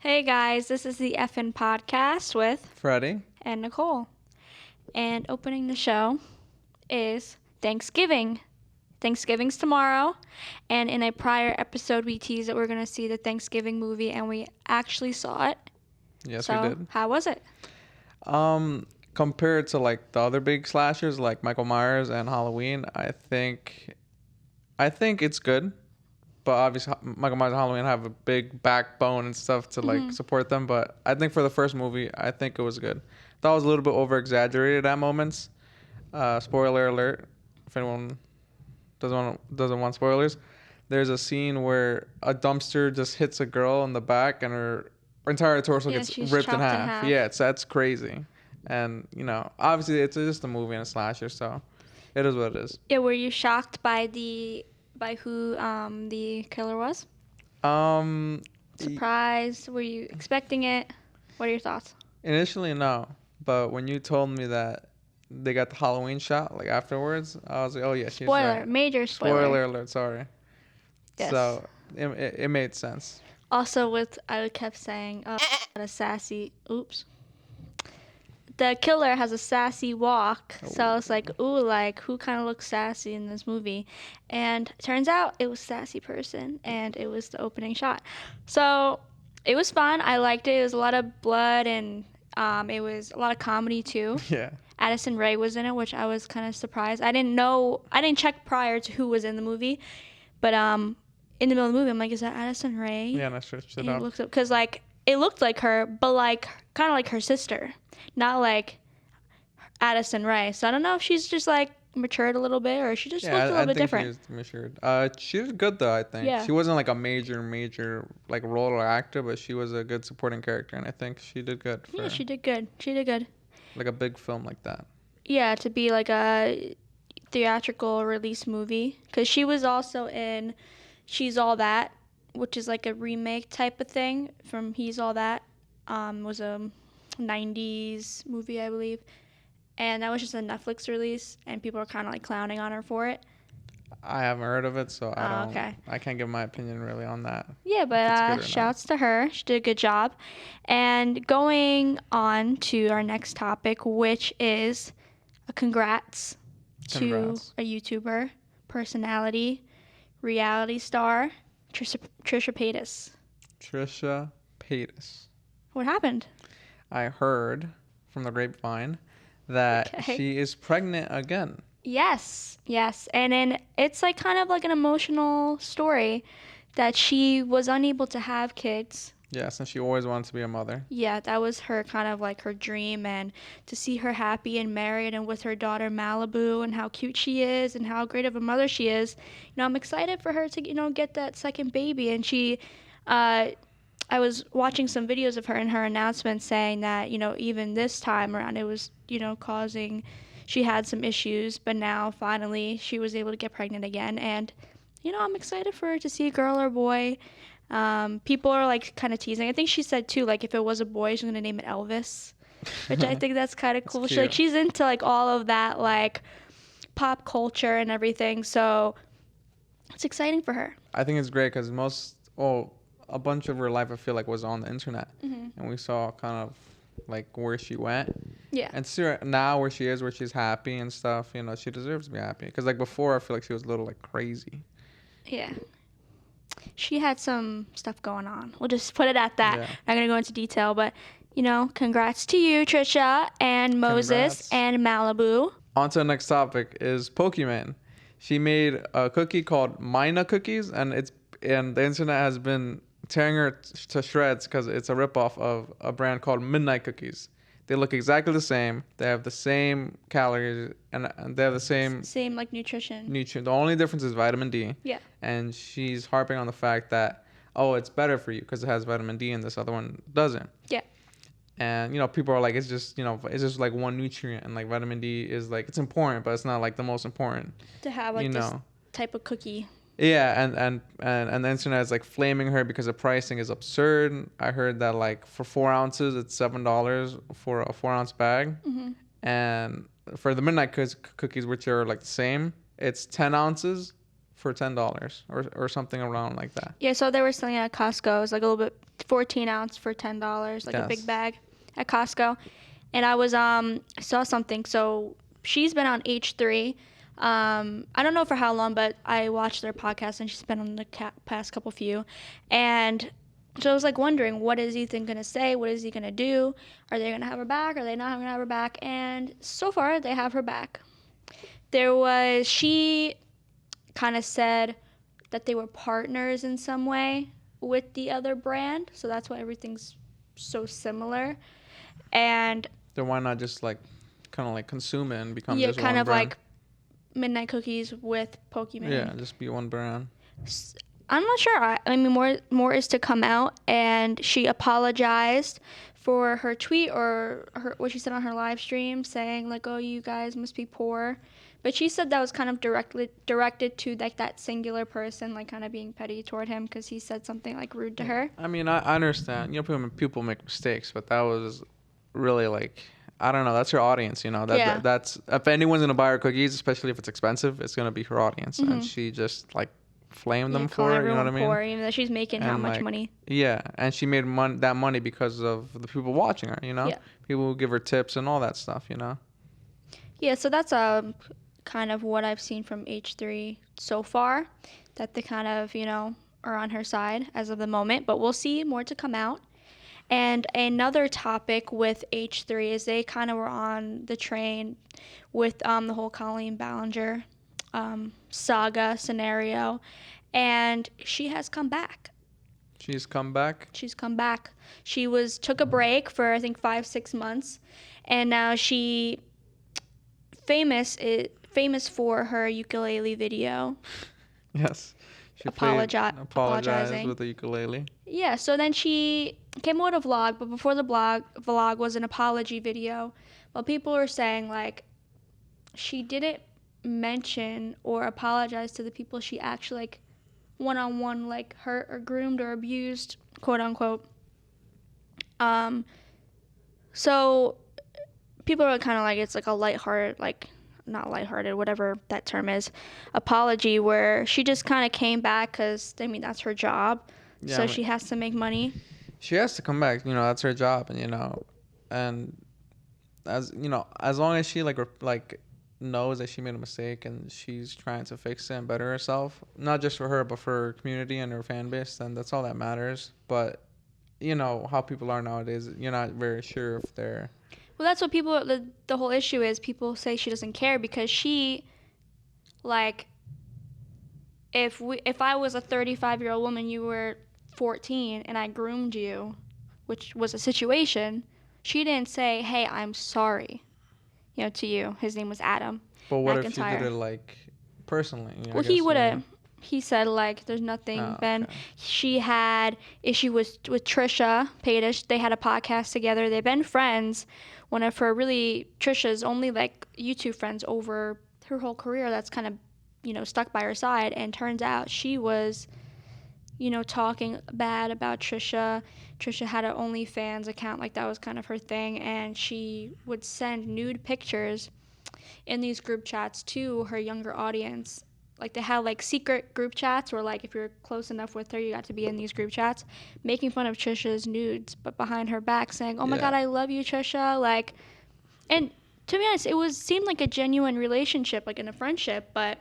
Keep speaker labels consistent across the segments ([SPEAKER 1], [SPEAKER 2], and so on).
[SPEAKER 1] Hey guys, this is the FN podcast with
[SPEAKER 2] Fredy.
[SPEAKER 1] and Nicole. And opening the show is Thanksgiving. Thanksgiving's tomorrow. And in a prior episode, we teased that we're going to see the Thanksgiving movie, and we actually saw it.
[SPEAKER 2] Yes,
[SPEAKER 1] So,
[SPEAKER 2] we did.
[SPEAKER 1] how was it?
[SPEAKER 2] Compared to like the other big slashers like Michael Myers and Halloween, I think it's good. But obviously, Michael Myers and Halloween have a big backbone and stuff to like support them. But I think for the first movie, I think it was good. Thought it was a little bit over exaggerated at moments. Spoiler alert! If anyone doesn't want spoilers, there's a scene where a dumpster just hits a girl in the back and her entire torso gets
[SPEAKER 1] she's
[SPEAKER 2] ripped in
[SPEAKER 1] chopped in
[SPEAKER 2] half.
[SPEAKER 1] half.
[SPEAKER 2] Yeah, that's crazy. And obviously it's just a movie and a slasher, so it is what it is.
[SPEAKER 1] Yeah, were you shocked by who the killer was?
[SPEAKER 2] Um,
[SPEAKER 1] Surprised? Were you expecting it? What are your thoughts?
[SPEAKER 2] Initially no, but when you told me that they got the Halloween shot like afterwards, I was like, oh yeah, she's
[SPEAKER 1] Spoiler,
[SPEAKER 2] right.
[SPEAKER 1] major
[SPEAKER 2] Spoiler alert, sorry.
[SPEAKER 1] Yes.
[SPEAKER 2] So it made sense.
[SPEAKER 1] Also, I kept saying, a sassy. Oops. The killer has a sassy walk, so I was like, ooh, like who kind of looks sassy in this movie? And turns out it was sassy person, and it was the opening shot. So it was fun. I liked it. It was a lot of blood, and it was a lot of comedy too.
[SPEAKER 2] Yeah.
[SPEAKER 1] Addison Rae was in it, which I was kind of surprised. I didn't check prior to who was in the movie, but in the middle of the movie, I'm like, is that Addison Rae?
[SPEAKER 2] Yeah, and I searched it
[SPEAKER 1] And
[SPEAKER 2] up.
[SPEAKER 1] looked up because like it looked like her, but like kind of like her sister, not like Addison Rae. So I don't know if she's just like matured a little bit or she just looked a little bit different.
[SPEAKER 2] She is matured. She did good though. I think
[SPEAKER 1] Yeah.
[SPEAKER 2] she wasn't like a major like role or actor, but she was a good supporting character, and I think she did good. For,
[SPEAKER 1] Yeah, she did good. She did good.
[SPEAKER 2] like a big film like that.
[SPEAKER 1] Yeah, to be like a theatrical release movie, because she was also in She's All That, which is like a remake type of thing from He's All That. Was a 90s movie, I believe. And that was just a Netflix release, and people were kind of like clowning on her for it.
[SPEAKER 2] I haven't heard of it, so I don't.
[SPEAKER 1] Okay.
[SPEAKER 2] I can't give my opinion really on that.
[SPEAKER 1] Yeah, but shouts to her. She did a good job. And going on to our next topic, which is a congrats to a YouTuber, personality, reality star, Trisha Paytas.
[SPEAKER 2] Trisha Paytas.
[SPEAKER 1] What happened?
[SPEAKER 2] I heard from the grapevine that she is pregnant again.
[SPEAKER 1] Yes. And then it's like kind of like an emotional story that she was unable to have kids.
[SPEAKER 2] Yes, and she always wanted to be a mother.
[SPEAKER 1] Yeah, that was her kind of like her dream, and to see her happy and married and with her daughter Malibu and how cute she is and how great of a mother she is. I'm excited for her to, get that second baby. And I was watching some videos of her in her announcement saying that, even this time around it was, she had some issues, but now finally she was able to get pregnant again. And, I'm excited for her to see a girl or boy. People are like kind of teasing. I think she said too, like if it was a boy, she's gonna name it Elvis, which I think that's kind of cool. She's into like all of that like pop culture and everything. So it's exciting for her.
[SPEAKER 2] I think it's great because a bunch of her life I feel like was on the internet, and we saw kind of like where she went.
[SPEAKER 1] Yeah.
[SPEAKER 2] And see her now where she is, where she's happy and stuff. She deserves to be happy. Because like before, I feel like she was a little like crazy.
[SPEAKER 1] Yeah. She had some stuff going on. We'll just put it at that.
[SPEAKER 2] Yeah.
[SPEAKER 1] Not going to go into detail, but, congrats to you, Trisha, and Moses, and Malibu.
[SPEAKER 2] On to the next topic is Pokemon. She made a cookie called Mina Cookies, and the internet has been tearing her to shreds because it's a ripoff of a brand called Midnight Cookies. They look exactly the same. They have the same calories and they have the same
[SPEAKER 1] like nutrition.
[SPEAKER 2] The only difference is vitamin D.
[SPEAKER 1] Yeah.
[SPEAKER 2] And she's harping on the fact that it's better for you because it has vitamin D and this other one doesn't.
[SPEAKER 1] Yeah.
[SPEAKER 2] And people are like, it's just like one nutrient, and like vitamin D is like, it's important, but it's not like the most important
[SPEAKER 1] to have like this type of cookie.
[SPEAKER 2] Yeah, and the internet is like flaming her because the pricing is absurd. I heard that like for 4 ounces it's $7 for a 4-ounce bag, and for the midnight cookies, which are like the same, it's 10 ounces for $10 or something around like that.
[SPEAKER 1] Yeah, so they were selling it at Costco. It was like a little bit 14 ounce for $10, like a big
[SPEAKER 2] Yes.
[SPEAKER 1] bag at Costco. And I was saw something. So she's been on H3. I don't know for how long, but I watched their podcast and she's been on the past couple few. And so I was like wondering, what is Ethan gonna say? What is he gonna do? Are they gonna have her back? Are they not gonna have her back? And so far, they have her back. She kind of said that they were partners in some way with the other brand, so that's why everything's so similar. And
[SPEAKER 2] Then why not just like kind of like consume it and become
[SPEAKER 1] yeah,
[SPEAKER 2] just
[SPEAKER 1] kind
[SPEAKER 2] one
[SPEAKER 1] of
[SPEAKER 2] brand?
[SPEAKER 1] like Midnight Cookies with Pokemon.
[SPEAKER 2] Yeah, just be one brand.
[SPEAKER 1] I'm not sure. I mean, more is to come out, and she apologized for her tweet or what she said on her live stream, saying like, "Oh, you guys must be poor," but she said that was kind of directed to like that singular person, like kind of being petty toward him because he said something like rude to her.
[SPEAKER 2] I mean, I understand. You know, people make mistakes, but that was really like, I don't know. That's her audience, you know.
[SPEAKER 1] Yeah.
[SPEAKER 2] That's if anyone's gonna buy her cookies, especially if it's expensive, it's gonna be her audience, and she just like flamed them
[SPEAKER 1] Call
[SPEAKER 2] for it. You know
[SPEAKER 1] everyone
[SPEAKER 2] what I mean?
[SPEAKER 1] poor, even though she's making how
[SPEAKER 2] And
[SPEAKER 1] much
[SPEAKER 2] like,
[SPEAKER 1] money.
[SPEAKER 2] yeah, and she made that money because of the people watching her. You know,
[SPEAKER 1] Yeah.
[SPEAKER 2] people who give her tips and all that stuff. You know.
[SPEAKER 1] Yeah, so that's kind of what I've seen from H3 so far, that they kind of, are on her side as of the moment, but we'll see more to come out. And another topic with H3 is they kind of were on the train with the whole Colleen Ballinger saga scenario, and she has come back.
[SPEAKER 2] She's come back.
[SPEAKER 1] She's come back. She took a break for I think 5-6 months, and now she famous for her ukulele video.
[SPEAKER 2] Yes. She apologized with the ukulele.
[SPEAKER 1] Yeah, so then she came out with a vlog, but before the vlog was an apology video. Well, people were saying like she didn't mention or apologize to the people she actually like one-on-one like hurt or groomed or abused, quote unquote. So people are kind of like, it's like a lighthearted, like not lighthearted, whatever that term is, apology, where she just kind of came back because I mean that's her job,
[SPEAKER 2] Yeah,
[SPEAKER 1] so
[SPEAKER 2] I mean,
[SPEAKER 1] she has to make money.
[SPEAKER 2] she has to come back. You know, that's her job, and you know, and as you know, as long as she like knows that she made a mistake and she's trying to fix it and better herself, not just for her but for her community and her fan base, then that's all that matters. But you know how people are nowadays, you're not very sure if they're.
[SPEAKER 1] Well, that's what the whole issue is. People say she doesn't care because she, like, if I was a 35-year-old woman, you were 14, and I groomed you, which was a situation, she didn't say, "Hey, I'm sorry," to you. His name was Adam.
[SPEAKER 2] But what
[SPEAKER 1] McIntyre.
[SPEAKER 2] if she did it like personally?
[SPEAKER 1] Well, he would have. He said like, "There's nothing."
[SPEAKER 2] Okay.
[SPEAKER 1] She had issue with Trisha Paytas. They had a podcast together. They've been friends. One of her Trisha's only like YouTube friends over her whole career. That's kind of stuck by her side. And turns out she was talking bad about Trisha. Trisha had an OnlyFans account, like that was kind of her thing, and she would send nude pictures in these group chats to her younger audience. Like they had like secret group chats where like if you're close enough with her, you got to be in these group chats, making fun of Trisha's nudes, but behind her back saying, "Oh my God, I love you, Trisha." Like, and to be honest, seemed like a genuine relationship, like in a friendship, but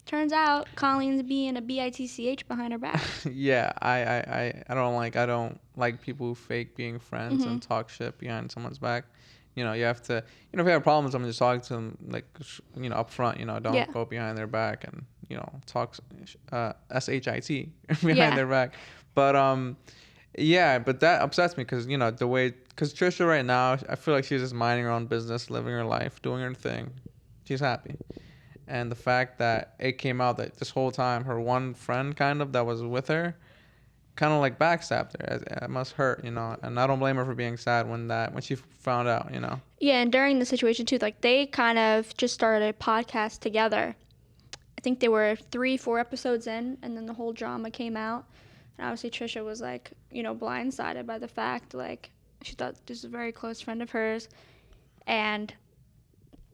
[SPEAKER 1] turns out Colleen's being a bitch behind her back.
[SPEAKER 2] Yeah, I don't like people who fake being friends and talk shit behind someone's back. You know, you have to, if you have problems, I'm just talking to them like, up front. Don't go behind their back and talk shit behind their back. But but that upsets me because because Trisha right now, I feel like she's just minding her own business, living her life, doing her thing. She's happy. And the fact that it came out that this whole time her one friend kind of that was with her kind of like backstabbed her. It must hurt, and I don't blame her for being sad when she found out,
[SPEAKER 1] Yeah, and during the situation too, like they kind of just started a podcast together. I think they were 3-4 episodes in, and then the whole drama came out. And obviously Trisha was like, blindsided by the fact, like she thought this was a very close friend of hers, and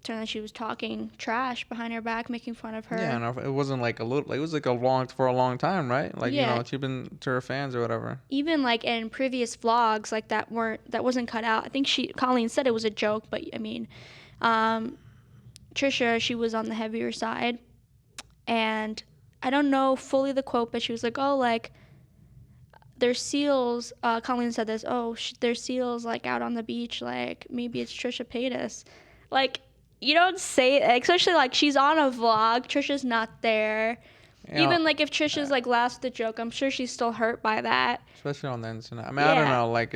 [SPEAKER 1] turned out she was talking trash behind her back, making fun of her.
[SPEAKER 2] Yeah, and it wasn't like a little. Like, it was like for a long time, right? Like,
[SPEAKER 1] Yeah.
[SPEAKER 2] she'd been to her fans or whatever.
[SPEAKER 1] Even like in previous vlogs, like that wasn't cut out. I think Colleen said it was a joke, but I mean, Trisha, she was on the heavier side, and I don't know fully the quote, but she was like, "Oh, like there's seals." Colleen said this. "Oh, there's seals like out on the beach. Like maybe it's Trisha Paytas." Like you don't say it, especially like she's on a vlog. Trisha's not there. Even like if Trisha's like laughs at the joke, I'm sure she's still hurt by that.
[SPEAKER 2] Especially on the internet. I mean, I don't know. Like,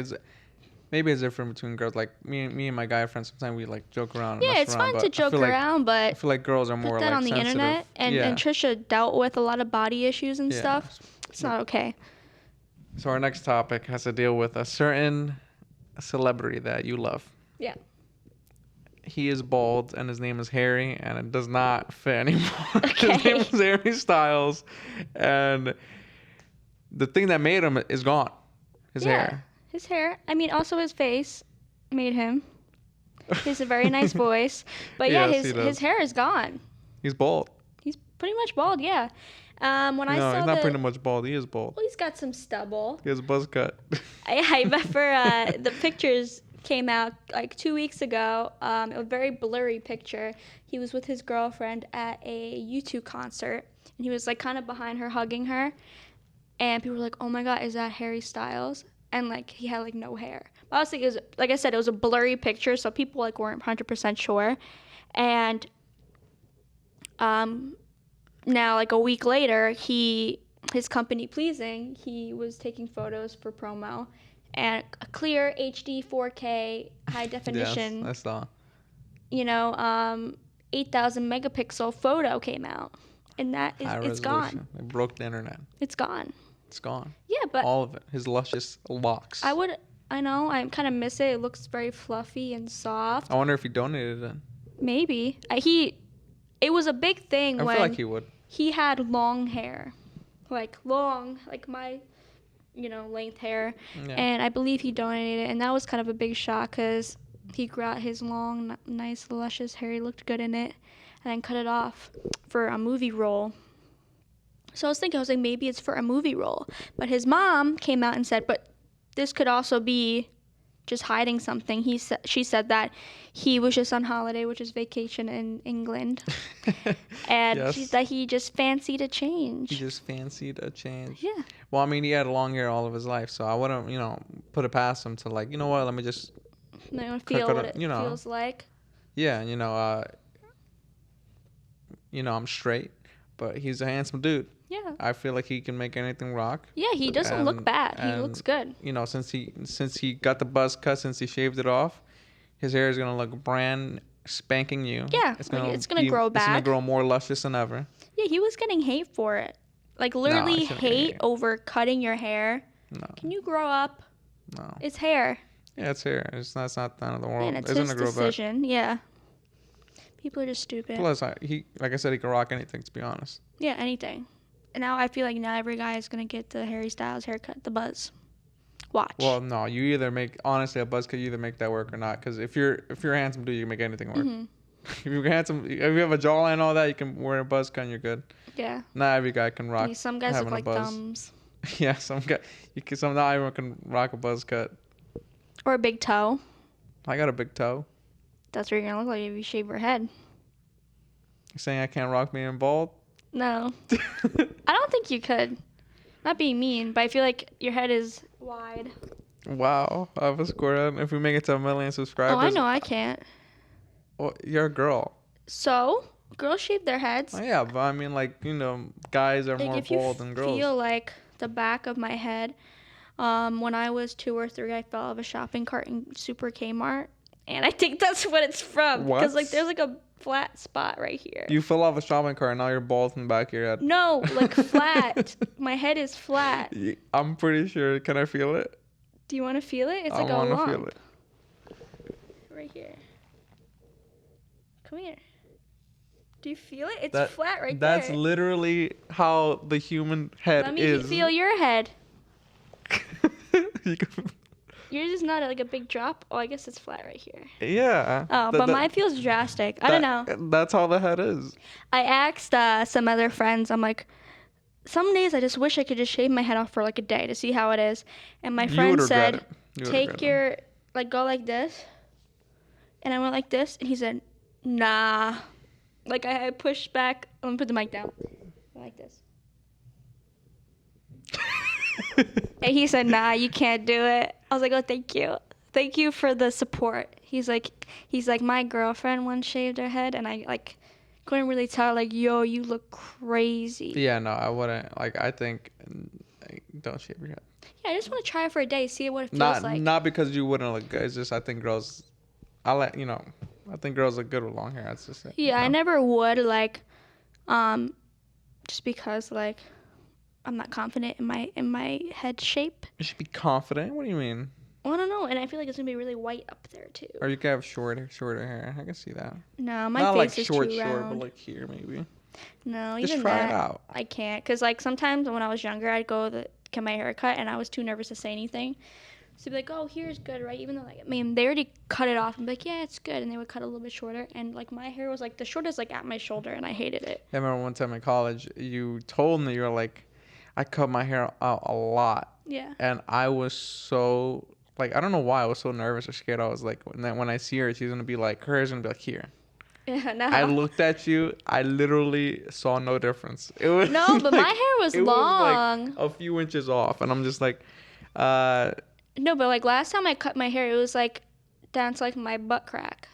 [SPEAKER 2] maybe it's different between girls. Like me and my guy friends, sometimes we like joke around.
[SPEAKER 1] Yeah, it's fun to joke around, but
[SPEAKER 2] I feel like girls are more
[SPEAKER 1] put that
[SPEAKER 2] like
[SPEAKER 1] on the
[SPEAKER 2] sensitive.
[SPEAKER 1] internet, and Trisha dealt with a lot of body issues and stuff. It's not okay.
[SPEAKER 2] So our next topic has to deal with a certain celebrity that you love.
[SPEAKER 1] Yeah.
[SPEAKER 2] He is bald and his name is Harry, and it does not fit anymore.
[SPEAKER 1] Okay.
[SPEAKER 2] His name is Harry Styles, and the thing that made him is gone. His hair.
[SPEAKER 1] His hair. I mean, also his face made him. He has a very nice voice, but his hair is gone.
[SPEAKER 2] He's bald.
[SPEAKER 1] He's pretty much bald. Yeah. When I saw
[SPEAKER 2] he's not pretty much bald. He is bald.
[SPEAKER 1] Well, he's got some stubble.
[SPEAKER 2] He has a buzz cut.
[SPEAKER 1] I remember the pictures came out like 2 weeks ago. A very blurry picture. He was with his girlfriend at a U2 concert, and he was like kind of behind her, hugging her. And people were like, "Oh my God, is that Harry Styles?" And like he had like no hair. But honestly, it was, like I said, it was a blurry picture, so people like weren't 100% sure. And now like a week later, his company Pleasing, he was taking photos for promo, and a clear HD 4K high definition.
[SPEAKER 2] Yes, I saw.
[SPEAKER 1] 8,000 megapixel photo came out, and it's gone.
[SPEAKER 2] It broke the internet.
[SPEAKER 1] It's gone.
[SPEAKER 2] It's gone.
[SPEAKER 1] Yeah, but
[SPEAKER 2] all of it. His luscious locks.
[SPEAKER 1] I know. I kind of miss it. It looks very fluffy and soft.
[SPEAKER 2] I wonder if he donated it.
[SPEAKER 1] Maybe. It was a big thing when
[SPEAKER 2] I feel like he would.
[SPEAKER 1] He had long hair, like my, length hair, and I believe he donated it, and that was kind of a big shock because he got his long, nice, luscious hair. He looked good in it, and then cut it off for a movie role. So I was like, maybe it's for a movie role. But his mom came out and said, but this could also be just hiding something. She said that he was just on holiday, which is vacation in England. And she said he just fancied a change.
[SPEAKER 2] He just fancied a change.
[SPEAKER 1] Yeah.
[SPEAKER 2] Well, I mean, he had long hair all of his life, so I wouldn't, put it past him to like, you know what, let me just
[SPEAKER 1] feel what it feels like.
[SPEAKER 2] Yeah, I'm straight, but he's a handsome dude.
[SPEAKER 1] Yeah.
[SPEAKER 2] I feel like he can make anything rock.
[SPEAKER 1] Yeah, he doesn't look bad. He looks good.
[SPEAKER 2] Since he got the buzz cut, since he shaved it off, his hair is gonna look brand spanking new.
[SPEAKER 1] Yeah, it's gonna grow back.
[SPEAKER 2] It's gonna grow more luscious than ever.
[SPEAKER 1] Yeah, he was getting hate for it. Like literally hate over cutting your hair.
[SPEAKER 2] No.
[SPEAKER 1] Can you grow up?
[SPEAKER 2] No.
[SPEAKER 1] It's hair.
[SPEAKER 2] Yeah, it's hair. It's not the end of the world.
[SPEAKER 1] And it's his decision. Yeah. People are just stupid.
[SPEAKER 2] Plus, like I said, he can rock anything. To be honest.
[SPEAKER 1] Yeah, anything. And now I feel like every guy is gonna get the Harry Styles haircut, the buzz. Watch.
[SPEAKER 2] Well, no, you either make a buzz cut. You either make that work or not. Because if you're a handsome dude, you can make anything work. Mm-hmm. If you're handsome, if you have a jawline and all that, you can wear a buzz cut and you're good.
[SPEAKER 1] Yeah.
[SPEAKER 2] Not every guy can rock.
[SPEAKER 1] Some guys look like thumbs.
[SPEAKER 2] Yeah, not everyone can rock a buzz cut.
[SPEAKER 1] Or a big toe.
[SPEAKER 2] I got a big toe.
[SPEAKER 1] That's what you're gonna look like if you shave your head.
[SPEAKER 2] You're saying I can't rock being bald?
[SPEAKER 1] No. I don't think you could. Not being mean, but I feel like your head is wide.
[SPEAKER 2] Wow. I have a score. If we make it to 1 million subscribers.
[SPEAKER 1] Oh, I know I can't.
[SPEAKER 2] Well, you're a girl.
[SPEAKER 1] So? Girls shave their heads.
[SPEAKER 2] Oh, yeah, but I mean, guys are more bald than girls.
[SPEAKER 1] I feel like the back of my head, when I was 2 or 3, I fell off a shopping cart in Super Kmart. And I think that's what it's from.
[SPEAKER 2] What?
[SPEAKER 1] Because, there's, a flat spot right here.
[SPEAKER 2] You fell off a shopping cart and now you're bald in the back of your head.
[SPEAKER 1] No, flat. My head is flat.
[SPEAKER 2] I'm pretty sure. Can I feel it?
[SPEAKER 1] Do you want to feel it? It's
[SPEAKER 2] I
[SPEAKER 1] like a lump.
[SPEAKER 2] I want to feel it.
[SPEAKER 1] Right here. Come here. Do you feel it? It's flat right there.
[SPEAKER 2] That's literally how the human head is.
[SPEAKER 1] Let me feel your head. Yours is not like a big drop. Oh, I guess it's flat right here.
[SPEAKER 2] Yeah.
[SPEAKER 1] Oh, but mine feels drastic. I don't know.
[SPEAKER 2] That's how the head is.
[SPEAKER 1] I asked some other friends. I'm like, some days I just wish I could just shave my head off for like a day to see how it is. And my friend said, take your, like, go like this. And I went like this. And he said, nah. Like, I pushed back. Let me put the mic down. Like this. And he said, nah, you can't do it. I was like, oh, thank you. Thank you for the support. He's like, my girlfriend once shaved her head, and I, like, couldn't really tell, like, yo, you look crazy.
[SPEAKER 2] Yeah, no, I wouldn't. Like, I think, don't shave your head.
[SPEAKER 1] Yeah, I just want to try it for a day, see what it feels like.
[SPEAKER 2] Not because you wouldn't look good. It's just I think girls, I think girls look good with long hair. That's just it.
[SPEAKER 1] Yeah, I never would, like, just because, like, I'm not confident in my head shape.
[SPEAKER 2] You should be confident. What do you mean?
[SPEAKER 1] Well, I don't know, and I feel like it's gonna be really white up there too.
[SPEAKER 2] Or you could have shorter hair. I can see that.
[SPEAKER 1] No, my
[SPEAKER 2] not
[SPEAKER 1] face
[SPEAKER 2] like
[SPEAKER 1] is
[SPEAKER 2] short,
[SPEAKER 1] too round.
[SPEAKER 2] but like here maybe.
[SPEAKER 1] No,
[SPEAKER 2] just
[SPEAKER 1] even
[SPEAKER 2] try
[SPEAKER 1] that,
[SPEAKER 2] it out.
[SPEAKER 1] I can't, cause like sometimes when I was younger, I'd go get my hair cut, and I was too nervous to say anything. So be like, oh, here's good, right? Even though, like, I mean, they already cut it off. I'm like, yeah, it's good, and they would cut a little bit shorter, and like my hair was like the shortest, like at my shoulder, and I hated it.
[SPEAKER 2] I remember one time in college, you told me you were like, I cut my hair out a lot.
[SPEAKER 1] Yeah.
[SPEAKER 2] And I was so, like, I don't know why I was so nervous or scared. I was like, when I see her, she's going to be like, her hair's going to be like here.
[SPEAKER 1] Yeah, no.
[SPEAKER 2] I looked at you. I literally saw no difference. It was
[SPEAKER 1] no, but
[SPEAKER 2] like,
[SPEAKER 1] my hair was long.
[SPEAKER 2] Was like a few inches off. And I'm just like,
[SPEAKER 1] No, but like last time I cut my hair, it was like down to like my butt crack.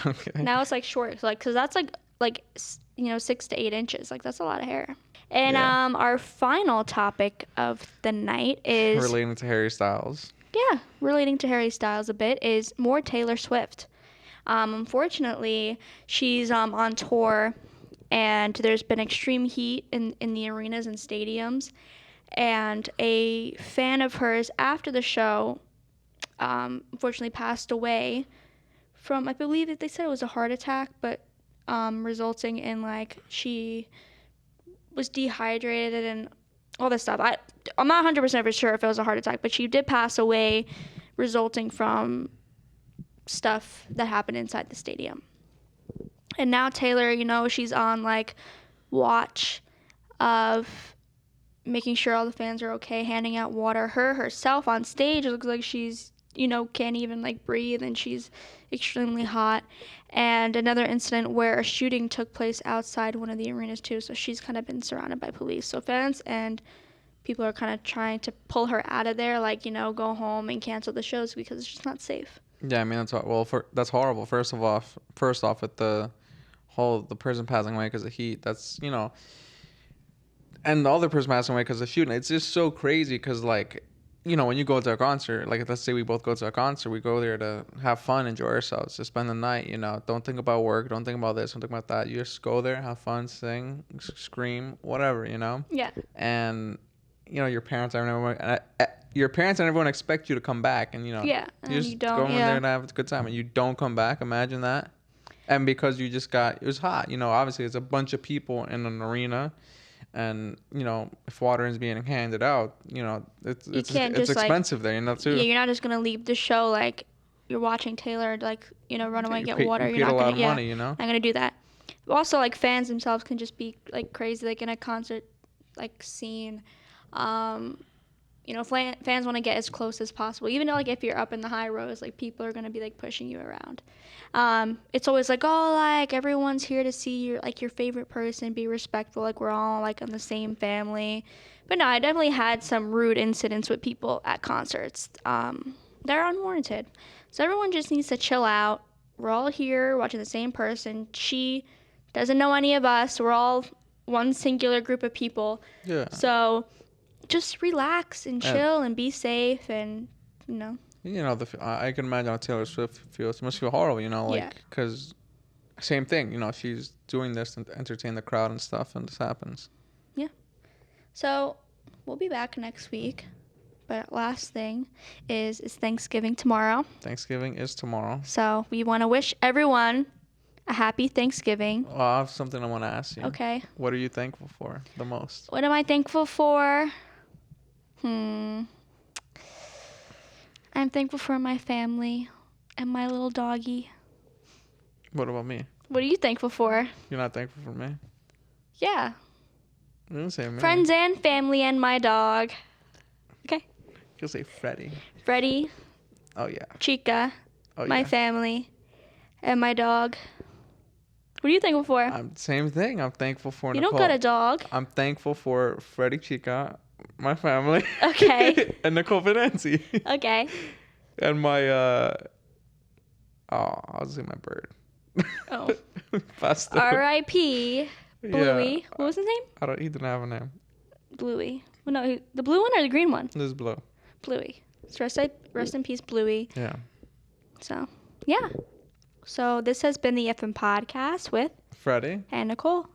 [SPEAKER 2] Okay.
[SPEAKER 1] Now it's like short, like, cause that's like 6 to 8 inches. Like that's a lot of hair. And our final topic of the night is
[SPEAKER 2] relating to Harry Styles.
[SPEAKER 1] Yeah, relating to Harry Styles a bit is more Taylor Swift. Unfortunately, she's on tour, and there's been extreme heat in the arenas and stadiums. And a fan of hers after the show, unfortunately passed away from, I believe that they said it was a heart attack, but resulting in like she was dehydrated and all this stuff. I'm not 100% sure if it was a heart attack, but she did pass away resulting from stuff that happened inside the stadium. And now Taylor, she's on like watch of making sure all the fans are okay, handing out water. Herself on stage, it looks like she's, can't even like breathe, and she's extremely hot. And another incident where a shooting took place outside one of the arenas too, so she's kind of been surrounded by police. So fans and people are kind of trying to pull her out of there, like, go home and cancel the shows because it's just not safe.
[SPEAKER 2] Yeah, I mean, that's horrible. First off, with the person passing away because of heat, that's, and the other person passing away because of shooting. It's just so crazy because, like, when you go to a concert, like, let's say we both go to a concert, we go there to have fun, enjoy ourselves, to spend the night, don't think about work, don't think about this, don't think about that. You just go there, have fun, sing, scream, whatever,
[SPEAKER 1] Yeah.
[SPEAKER 2] And, your parents and everyone expect you to come back, and,
[SPEAKER 1] yeah,
[SPEAKER 2] you just go in there and have a good time, and you don't come back. Imagine that. And because it was hot, obviously it's a bunch of people in an arena. And, if water is being handed out, it's expensive there, too.
[SPEAKER 1] Yeah, you're not just going to leave the show like you're watching Taylor, like, run away and get water.
[SPEAKER 2] You're not going to, money,
[SPEAKER 1] not going to do that. Also, like, fans themselves can just be, like, crazy, like, in a concert, like, scene. Fans want to get as close as possible. Even though, like, if you're up in the high rows, like, people are going to be, like, pushing you around. It's always like, oh, like, everyone's here to see your favorite person, be respectful, like, we're all, like, on the same family. But no, I definitely had some rude incidents with people at concerts. They're unwarranted. So everyone just needs to chill out. We're all here watching the same person. She doesn't know any of us. We're all one singular group of people.
[SPEAKER 2] Yeah.
[SPEAKER 1] So just relax and chill and be safe and,
[SPEAKER 2] I can imagine how Taylor Swift feels. It must feel horrible, because same thing, she's doing this to entertain the crowd and stuff, and this happens.
[SPEAKER 1] Yeah. So we'll be back next week. But last thing is Thanksgiving tomorrow.
[SPEAKER 2] Thanksgiving is tomorrow.
[SPEAKER 1] So we want to wish everyone a happy Thanksgiving.
[SPEAKER 2] Oh, I have something I want to ask you.
[SPEAKER 1] Okay.
[SPEAKER 2] What are you thankful for the most?
[SPEAKER 1] What am I thankful for? I'm thankful for my family and my little doggy.
[SPEAKER 2] What about me?
[SPEAKER 1] What are you thankful for?
[SPEAKER 2] You're not thankful for me?
[SPEAKER 1] Yeah.
[SPEAKER 2] You didn't say me.
[SPEAKER 1] Friends and family and my dog. Okay.
[SPEAKER 2] You'll say Fredy.
[SPEAKER 1] Fredy,
[SPEAKER 2] Oh, yeah.
[SPEAKER 1] Chica,
[SPEAKER 2] Oh,
[SPEAKER 1] my
[SPEAKER 2] yeah.
[SPEAKER 1] family, and my dog. What are you thankful for?
[SPEAKER 2] Same thing. I'm thankful for
[SPEAKER 1] You
[SPEAKER 2] Nicole.
[SPEAKER 1] don't got a dog.
[SPEAKER 2] I'm thankful for Fredy, Chica, my family.
[SPEAKER 1] Okay.
[SPEAKER 2] And Nicole Finanzi.
[SPEAKER 1] Okay.
[SPEAKER 2] And my, I'll say my bird.
[SPEAKER 1] Oh.
[SPEAKER 2] Pasta.
[SPEAKER 1] R.I.P. Bluey.
[SPEAKER 2] Yeah.
[SPEAKER 1] What was his name?
[SPEAKER 2] He didn't have a name.
[SPEAKER 1] Bluey. Well, no, the blue one or the green one?
[SPEAKER 2] This is Blue.
[SPEAKER 1] Bluey. So rest in peace, Bluey.
[SPEAKER 2] Yeah.
[SPEAKER 1] So, yeah. So this has been the FM podcast with
[SPEAKER 2] Fredy.
[SPEAKER 1] and Nicole.